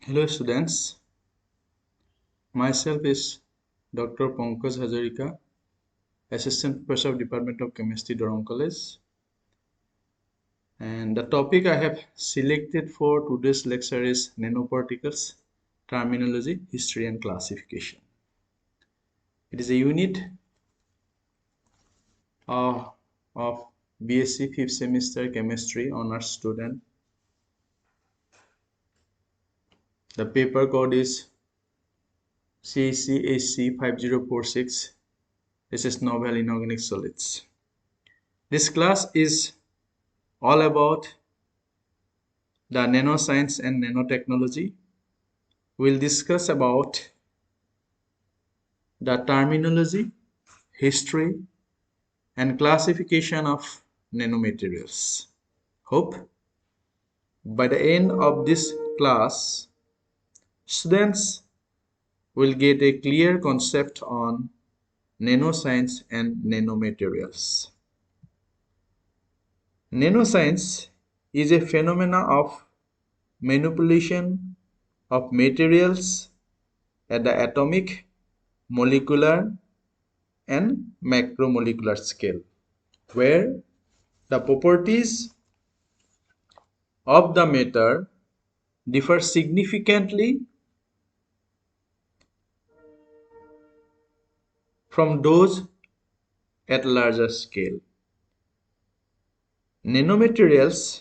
Hello students, myself is Dr. Pankaj Hazarika, Assistant Professor of Department of Chemistry, Darrang College. And the topic I have selected for today's lecture is nanoparticles, terminology, history and classification. It is a unit of B.Sc 5th semester chemistry honors student. The paper code is CACHC 5046. This is novel inorganic solids. This class is all about the nanoscience and nanotechnology. We'll discuss about the terminology, history, and classification of nanomaterials. Hope by the end of this class, students will get a clear concept on nanoscience and nanomaterials. Nanoscience is a phenomena of manipulation of materials at the atomic, molecular, and macromolecular scale, where the properties of the matter differ significantly from those at larger scale. Nanomaterials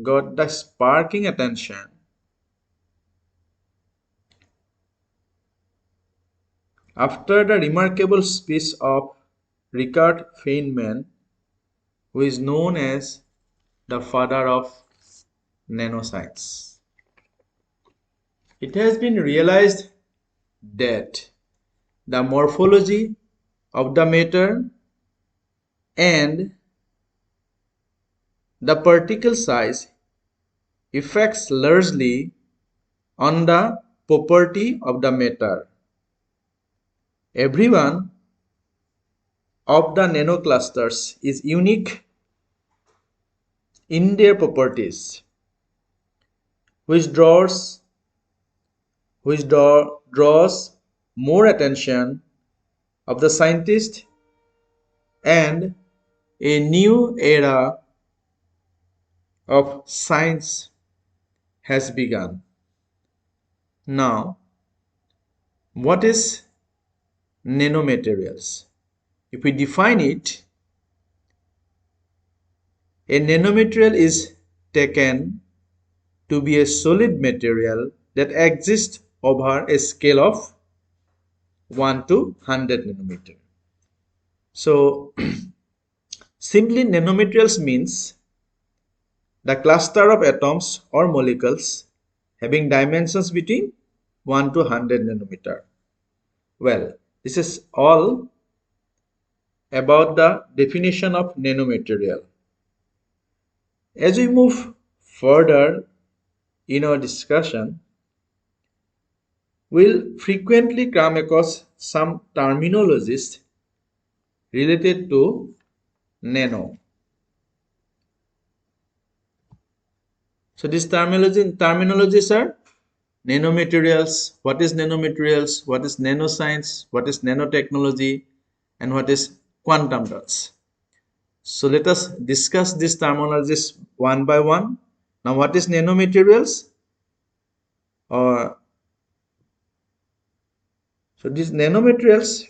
got the sparking attention after the remarkable speech of Richard Feynman, who is known as the father of nanoscience. It has been realized that the morphology of the matter and the particle size affects largely on the property of the matter. Every one of the nanoclusters is unique in their properties, which draws more attention of the scientist, and a new era of science has begun. Now, what is nanomaterials? If we define it, a nanomaterial is taken to be a solid material that exists over a scale of 1 to 100 nanometer. So, simply nanomaterials means the cluster of atoms or molecules having dimensions between 1 to 100 nanometer. Well, this is all about the definition of nanomaterial. As we move further in our discussion, we'll frequently come across some terminologies related to nano. So these terminologies are nanomaterials, what is nanomaterials, what is nanoscience, what is nanotechnology, and what is quantum dots. So let us discuss these terminologies one by one. Now, what is nanomaterials? So these nanomaterials,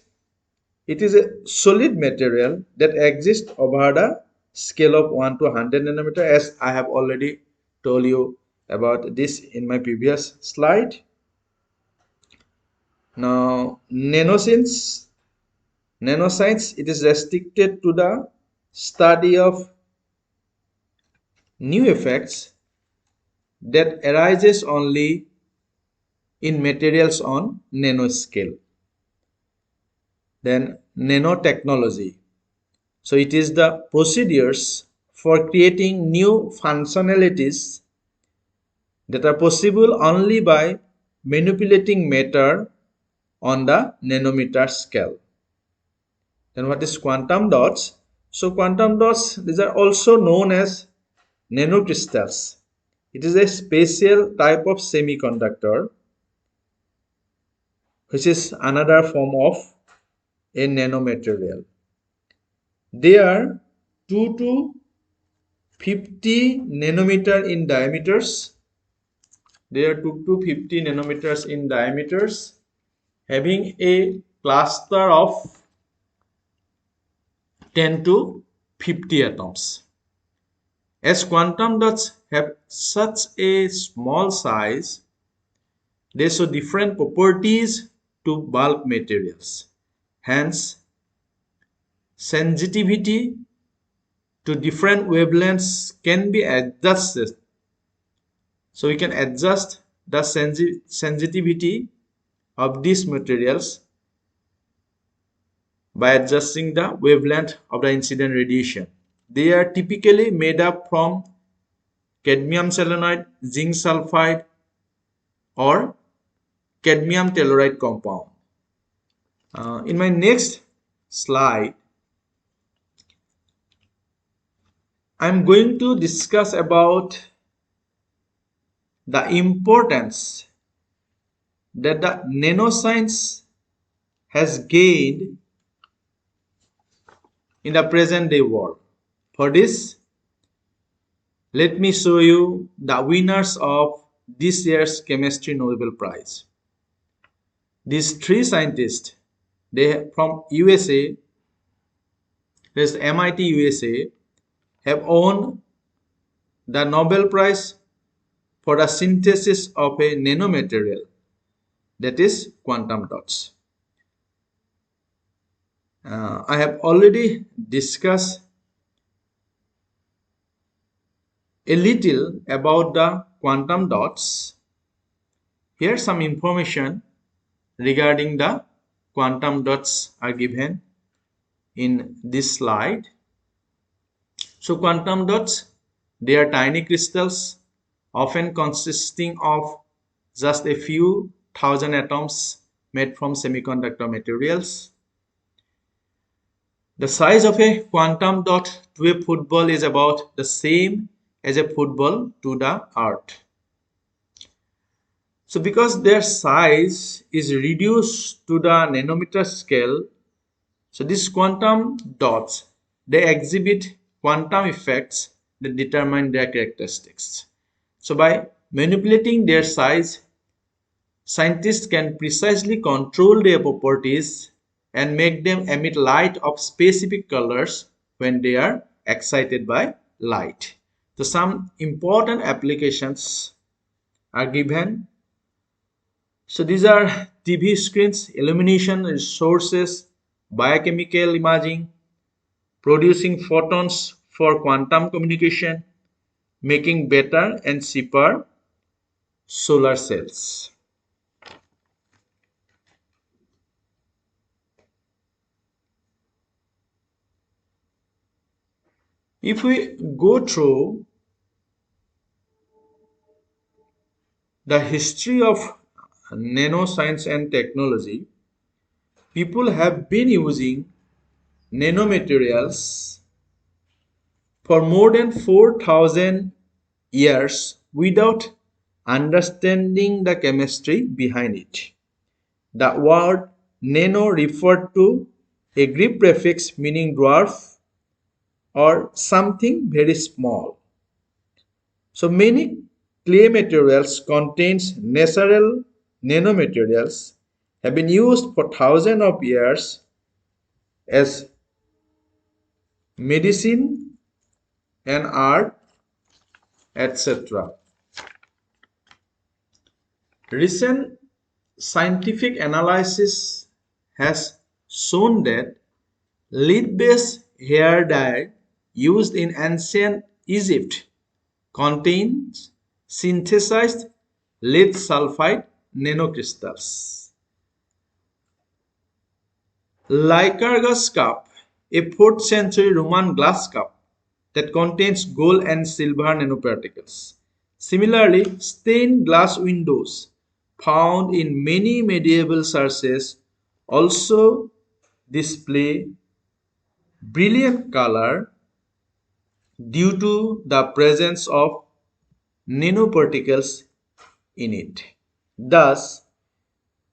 it is a solid material that exists over the scale of 1 to 100 nanometer, as I have already told you about this in my previous slide. Now, nanoscience, it is restricted to the study of new effects that arises only in materials on nanoscale. Then nanotechnology. So it is the procedures for creating new functionalities that are possible only by manipulating matter on the nanometer scale. Then what is quantum dots? So quantum dots, these are also known as nanocrystals. It is a special type of semiconductor which is another form of a nanomaterial. They are 2 to 50 nanometer in diameters. They are 2 to 50 nanometers in diameters, having a cluster of 10 to 50 atoms. As quantum dots have such a small size, they show different properties to bulk materials. Hence, sensitivity to different wavelengths can be adjusted. So we can adjust the sensitivity of these materials by adjusting the wavelength of the incident radiation. They are typically made up from cadmium selenide, zinc sulfide, or cadmium telluride compound. In my next slide, I'm going to discuss about the importance that the nanoscience has gained in the present day world. For this, let me show you the winners of this year's Chemistry Nobel Prize. These three scientists, they from USA, this MIT USA, have won the Nobel Prize for the synthesis of a nanomaterial, that is quantum dots. I have already discussed a little about the quantum dots. Here some information regarding the quantum dots are given in this slide. So quantum dots, they are tiny crystals often consisting of just a few thousand atoms made from semiconductor materials. The size of a quantum dot to a football is about the same as a football to the earth. So because their size is reduced to the nanometer scale, so these quantum dots, they exhibit quantum effects that determine their characteristics. So by manipulating their size, scientists can precisely control their properties and make them emit light of specific colors when they are excited by light. So some important applications are given. So these are TV screens, illumination resources, biochemical imaging, producing photons for quantum communication, making better and cheaper solar cells. If we go through the history of nanoscience and technology, people have been using nanomaterials for more than 4,000 years without understanding the chemistry behind it. The word nano referred to a Greek prefix meaning dwarf or something very small. So many clay materials contains natural nanomaterials have been used for thousands of years as medicine and art, etc. Recent scientific analysis has shown that lead-based hair dye used in ancient Egypt contains synthesized lead sulfide nanocrystals. Lycurgus cup, a 4th century Roman glass cup that contains gold and silver nanoparticles. Similarly, stained glass windows found in many medieval churches also display brilliant color due to the presence of nanoparticles in it. Thus,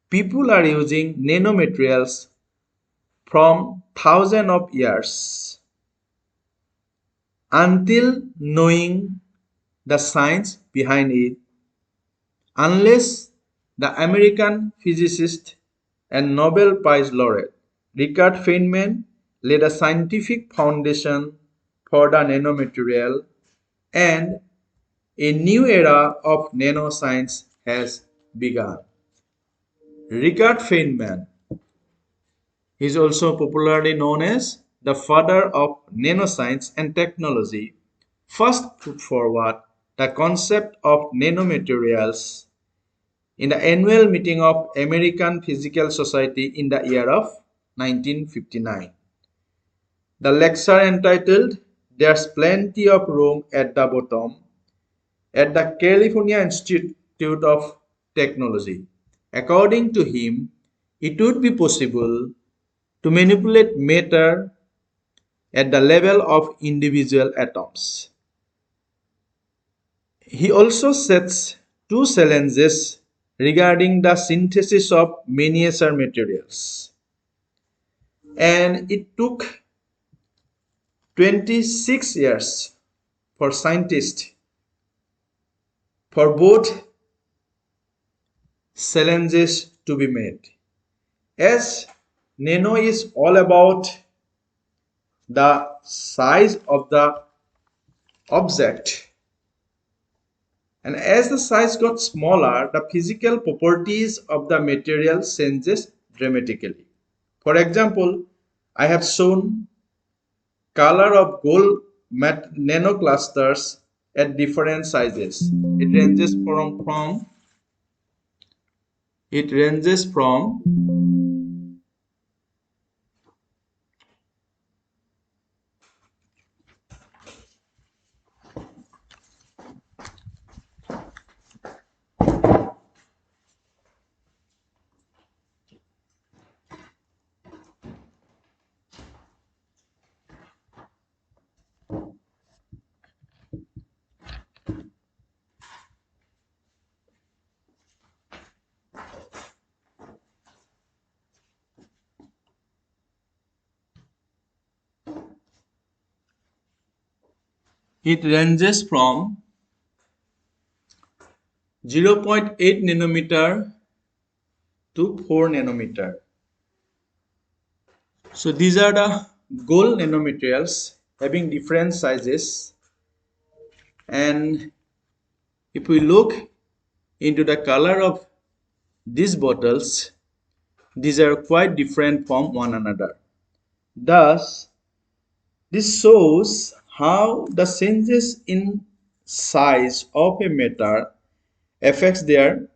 people are using nanomaterials from thousands of years until knowing the science behind it, unless the American physicist and Nobel Prize laureate Richard Feynman laid a scientific foundation for the nanomaterial, and a new era of nanoscience has begun. Richard Feynman is also popularly known as the father of nanoscience and technology, first put forward the concept of nanomaterials in the annual meeting of American Physical Society in the year of 1959. The lecture entitled "There's Plenty of Room at the Bottom" at the California Institute of Technology. According to him, it would be possible to manipulate matter at the level of individual atoms. He also sets two challenges regarding the synthesis of miniature materials. And it took 26 years for scientists for both challenges to be made. As nano is all about the size of the object, and as the size got smaller, the physical properties of the material changes dramatically. For example, I have shown color of gold nanoclusters at different sizes. It ranges from it ranges from 0.8 nanometer to 4 nanometer. So these are the gold nanomaterials having different sizes, and if we look into the color of these bottles, these are quite different from one another. Thus, this shows how the changes in size of a matter affects their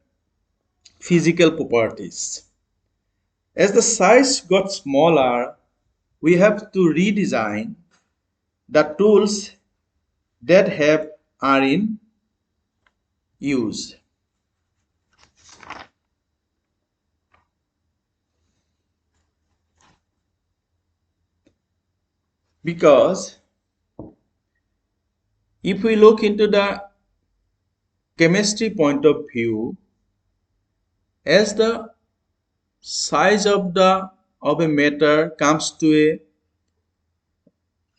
physical properties. As the size got smaller, we have to redesign the tools that are in use. Because if we look into the chemistry point of view, as the size of a matter comes to a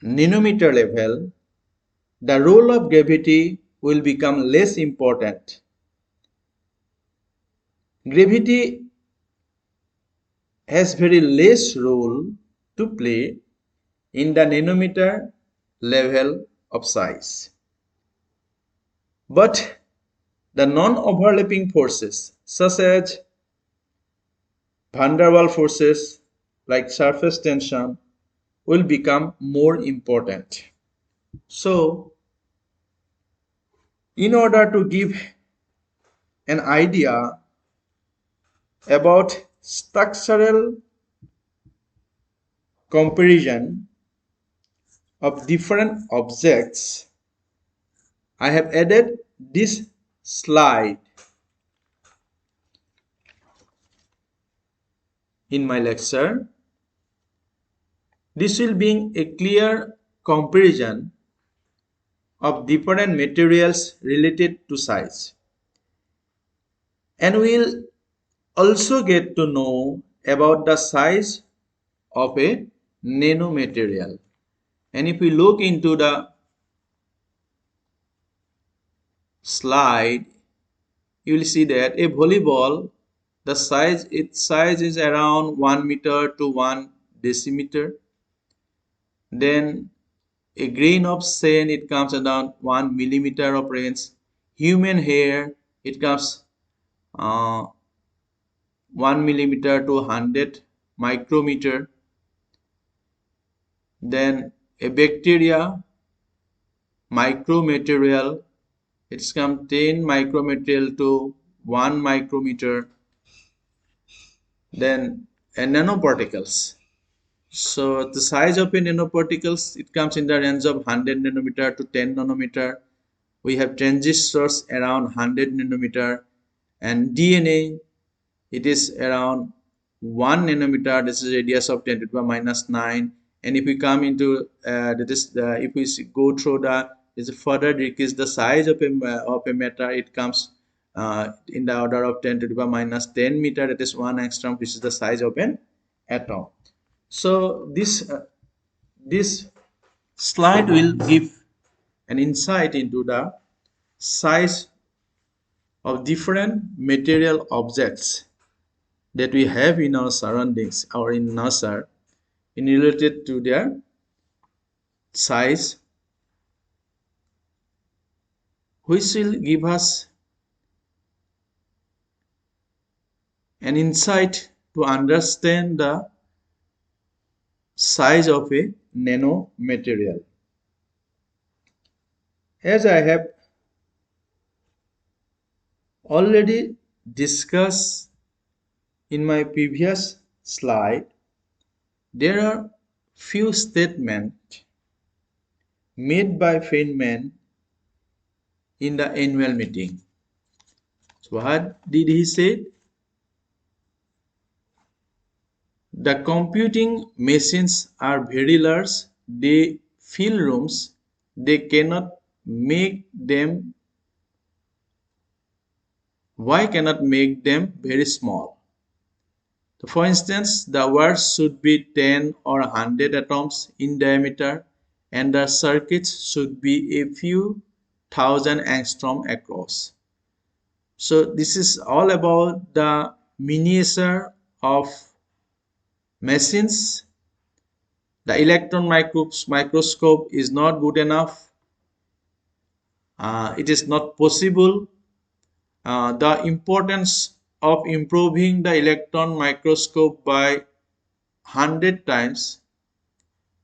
nanometer level, the role of gravity will become less important. Gravity has very less role to play in the nanometer level of size. But the non-overlapping forces such as van der Waals forces like surface tension will become more important. So, in order to give an idea about structural comparison of different objects, I have added this slide in my lecture. This will bring a clear comparison of different materials related to size. And we'll also get to know about the size of a nanomaterial. And if we look into the slide, you will see that a volleyball, its size is around 1 meter to 1 decimeter. Then a grain of sand, it comes around 1 millimeter of range. Human hair, it comes 1 millimeter to 100 micrometer. Then a bacteria micromaterial, it's come 10 micromaterial to 1 micrometer. Then a nanoparticles. So the size of a nanoparticles, it comes in the range of 100 nanometer to 10 nanometer. We have transistors around 100 nanometer, and DNA, it is around 1 nanometer. This is radius of 10 to the power minus 9. And if we come into if we go through the is further decrease the size of a matter, it comes in the order of 10 to the power minus 10 meter. That is 1 angstrom. This is the size of an atom. So this slide will give an insight into the size of different material objects that we have in our surroundings or in nature in related to their size, which will give us an insight to understand the size of a nanomaterial. As I have already discussed in my previous slide, there are few statements made by Feynman in the annual meeting. So what did he say? The computing machines are very large, they fill rooms, they cannot make them. Why cannot make them very small? So for instance, the words should be 10 or 100 atoms in diameter, and the circuits should be a few thousand angstrom across. So this is all about the miniature of machines. The electron microscope is not good enough. It is not possible. The importance of improving the electron microscope by 100 times,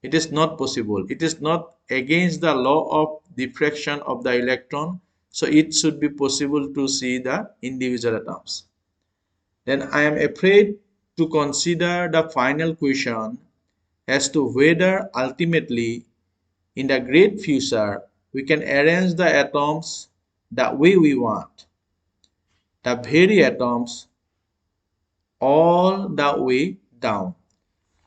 it is not possible. It is not against the law of diffraction of the electron. So it should be possible to see the individual atoms. Then I am afraid to consider the final question as to whether ultimately in the great future we can arrange the atoms the way we want, the very atoms all the way down.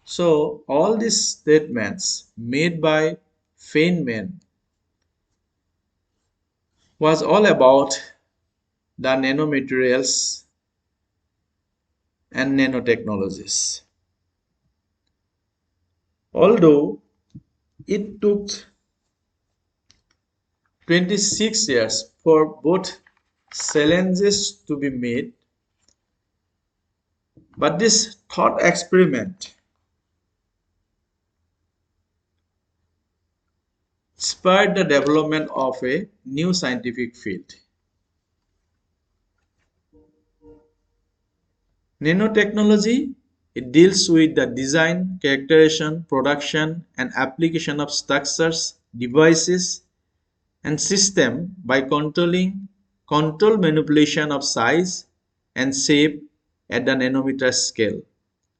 So all these statements made by Feynman was all about the nanomaterials and nanotechnologies. Although it took 26 years for both challenges to be made, but this thought experiment spurred the development of a new scientific field. Nanotechnology, it deals with the design, characterization, production, and application of structures, devices, and system by control manipulation of size and shape at the nanometer scale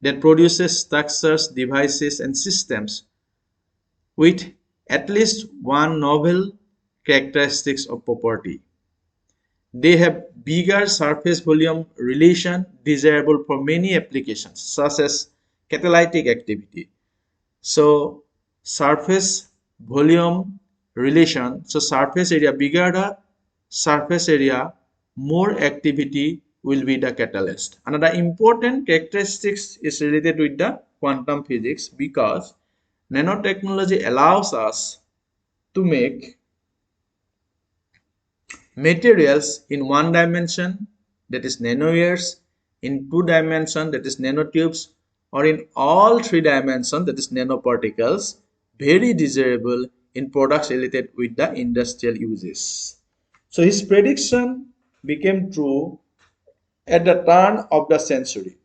that produces structures, devices, and systems with at least one novel characteristics of property. They have bigger surface volume relation desirable for many applications such as catalytic activity. So surface volume relation. So surface area, bigger the surface area, more activity will be the catalyst. Another important characteristics is related with the quantum physics, because nanotechnology allows us to make materials in one dimension, that is nanoyears, in two dimension, that is nanotubes, or in all three dimensions, that is nanoparticles, very desirable in products related with the industrial uses. So his prediction became true at the turn of the century.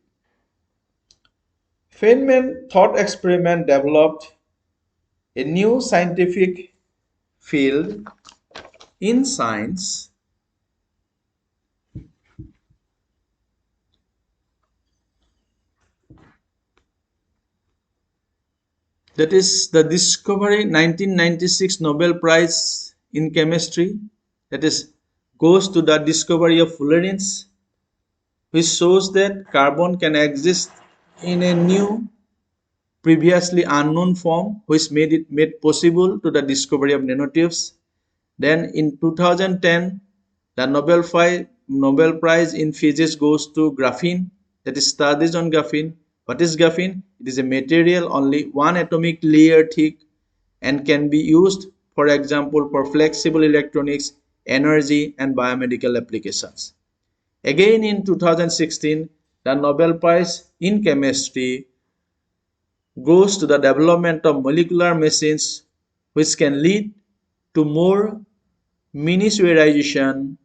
Feynman thought experiment developed a new scientific field in science, that is the discovery 1996 Nobel Prize in chemistry, that is goes to the discovery of fullerenes, which shows that carbon can exist in a new previously unknown form, which made possible to the discovery of nanotubes. Then in 2010, the Nobel Prize in Physics goes to graphene, that is studies on graphene. What is graphene? It is a material only one atomic layer thick and can be used, for example, for flexible electronics, energy, and biomedical applications. Again in 2016, the Nobel Prize in Chemistry goes to the development of molecular machines which can lead to more miniaturization,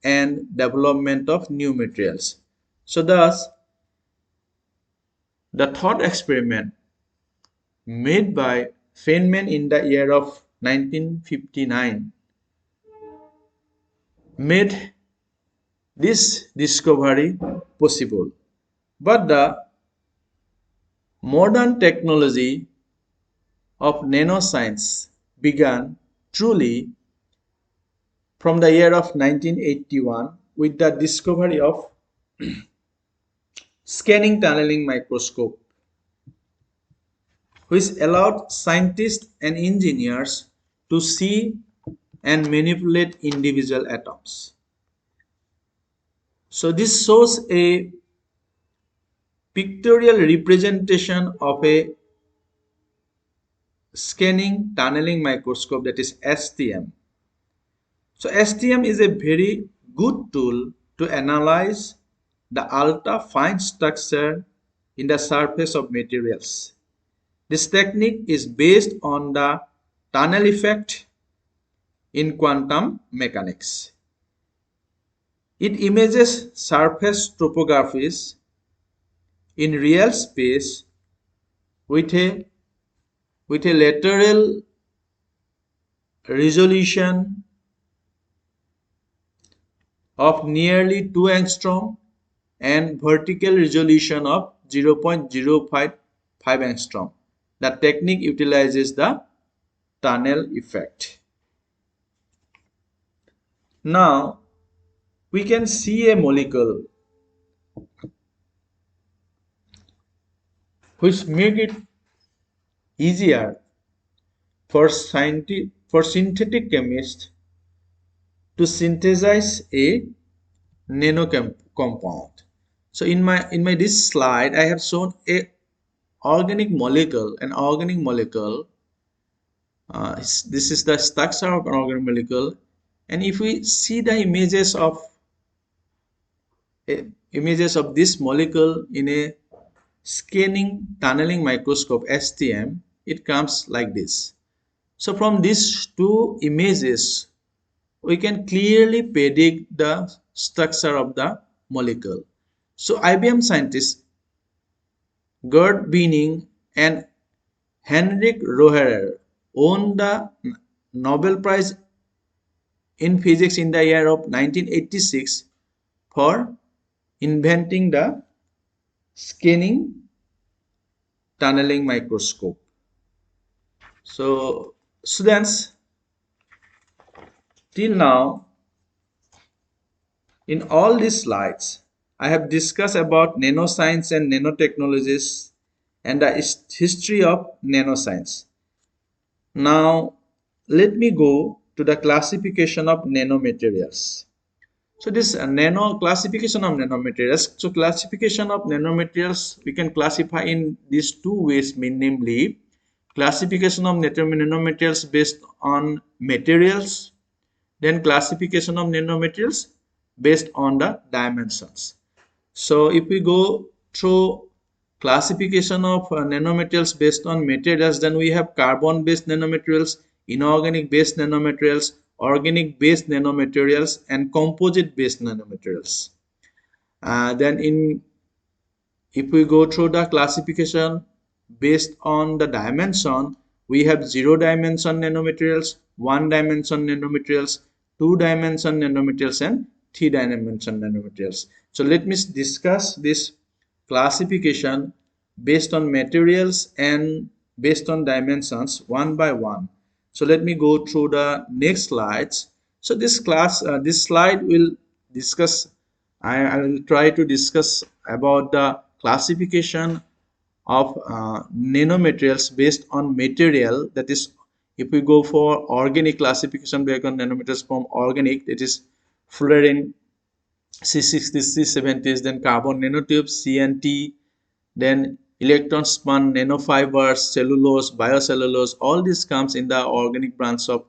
and development of new materials. So thus, the thought experiment made by Feynman in the year of 1959 made this discovery possible. But the modern technology of nanoscience began truly from the year of 1981 with the discovery of scanning tunneling microscope, which allowed scientists and engineers to see and manipulate individual atoms. So this shows a pictorial representation of a scanning tunneling microscope, that is STM. So STM is a very good tool to analyze the ultra fine structure in the surface of materials. This technique is based on the tunnel effect in quantum mechanics. It images surface topographies in real space with a lateral resolution of nearly 2 angstrom and vertical resolution of 0.055 angstrom. The technique utilizes the tunnel effect. Now we can see a molecule which make it easier for synthetic chemists to synthesize a nano compound. So in my this slide, I have shown a organic molecule. An organic molecule. This is the structure of an organic molecule, and if we see the images of this molecule in a scanning tunneling microscope STM, it comes like this. So from these two images, we can clearly predict the structure of the molecule. So IBM scientists Gerd Binning and Heinrich Rohrer won the Nobel Prize in Physics in the year of 1986 for inventing the scanning tunneling microscope. So students, till now in all these slides, I have discussed about nanoscience and nanotechnologies and the history of nanoscience. Now, let me go to the classification of nanomaterials. So this nano classification of nanomaterials. So classification of nanomaterials we can classify in these two ways, namely classification of nanomaterials based on materials, then classification of nanomaterials based on the dimensions. So if we go through classification of nanomaterials based on materials, then we have carbon based nanomaterials, inorganic based nanomaterials, organic based nanomaterials, and composite based nanomaterials. Then in if we go through the classification based on the dimension, we have 0 dimension nanomaterials, 1 dimension nanomaterials, 2 dimension nanomaterials, and 3 dimension nanomaterials. So let me discuss this classification based on materials and based on dimensions one by one. So let me go through the next slides. So this slide will discuss I will try to discuss about the classification of nanomaterials based on material. That is, if we go for organic classification based on nanomaterials from organic, it is fluorine, C60s, C70s, then carbon nanotubes, CNT, then electron spun nanofibers, cellulose, biocellulose, all this comes in the organic branch of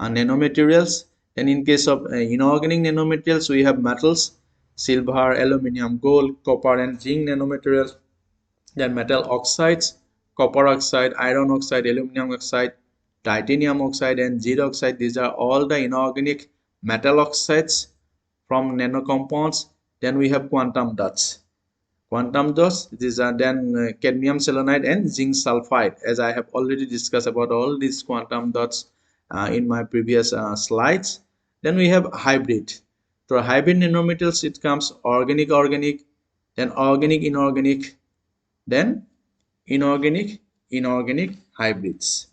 nanomaterials. Then in case of inorganic nanomaterials, we have metals, silver, aluminum, gold, copper, and zinc nanomaterials. Then metal oxides, copper oxide, iron oxide, aluminum oxide, titanium oxide, and lead oxide. These are all the inorganic metal oxides from nanocompounds. Then we have quantum dots. Quantum dots, these are then cadmium selenide and zinc sulfide, as I have already discussed about all these quantum dots in my previous slides. Then we have hybrid. So hybrid nanometals, it comes organic, then inorganic, then inorganic hybrids.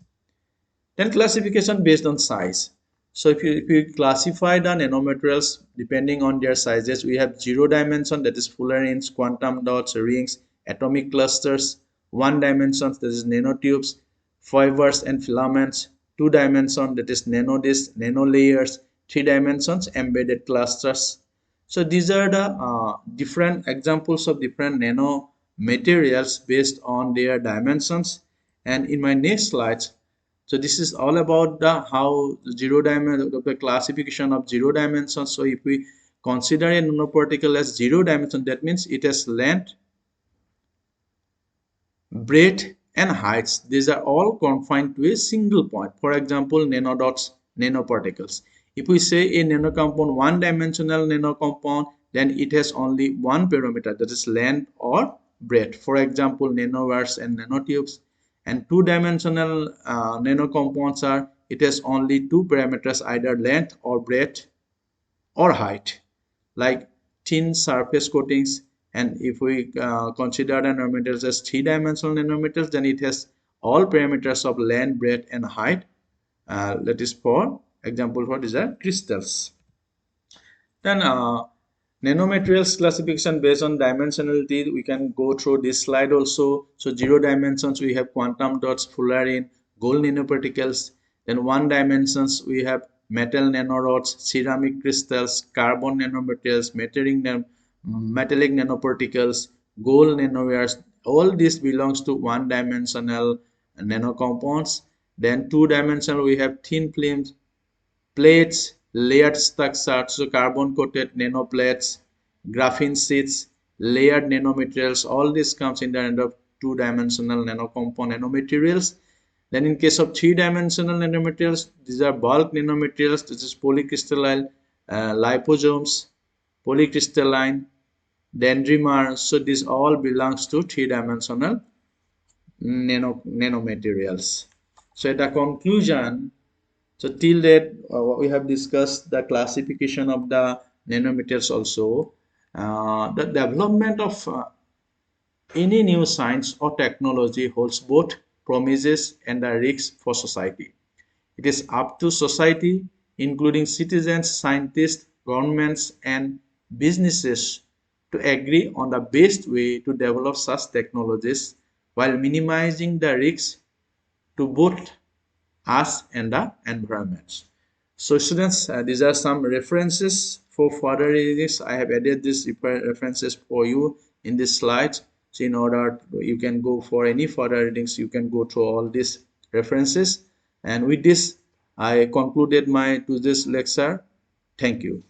Then classification based on size. So if you classify the nanomaterials depending on their sizes, we have 0 dimension, that is fullerenes, quantum dots, rings, atomic clusters, 1 dimension, that is nanotubes, fibers and filaments, 2 dimension, that is nanodiscs, nanolayers, 3 dimensions, embedded clusters. So these are the different examples of different nanomaterials based on their dimensions. And in my next slides, so this is all about the how 0 dimension, the classification of 0 dimension. So if we consider a nanoparticle as 0 dimension, that means it has length, breadth, and heights. These are all confined to a single point. For example, nanodots, nanoparticles. If we say a nanocompound, one-dimensional nanocompound, then it has only one parameter, that is length or breadth. For example, nanowires and nanotubes. And two-dimensional nanocompounds are, it has only two parameters, either length or breadth or height, like thin surface coatings. And if we consider the nanometers as 3 dimensional nanometers, then it has all parameters of length, breadth, and height. That is for example, for these are crystals. Then nanomaterials classification based on dimensionality, we can go through this slide also. So 0 dimensions, we have quantum dots, fullerene, gold nanoparticles. Then 1 dimensions, we have metal nanorods, ceramic crystals, carbon nanomaterials, metallic nanoparticles, gold nanowires. All this belongs to 1 dimensional nanocompounds. Then 2 dimensional, we have thin films, plates, layered structures, so carbon coated nanoplates, graphene sheets, layered nanomaterials, all this comes in the end of 2 dimensional nanocompound nanomaterials. Then in case of 3 dimensional nanomaterials, these are bulk nanomaterials. This is polycrystalline liposomes, polycrystalline dendrimers. So this all belongs to 3 dimensional nanomaterials. So at the conclusion, so till that, what we have discussed the classification of the nanometers also. The development of any new science or technology holds both promises and the risks for society. It is up to society, including citizens, scientists, governments, and businesses, to agree on the best way to develop such technologies while minimizing the risks to both us and the environment. So students, these are some references for further readings. I have added these references for you in this slide. So in order you can go for any further readings, you can go through all these references. And with this, I concluded my today's lecture. Thank you.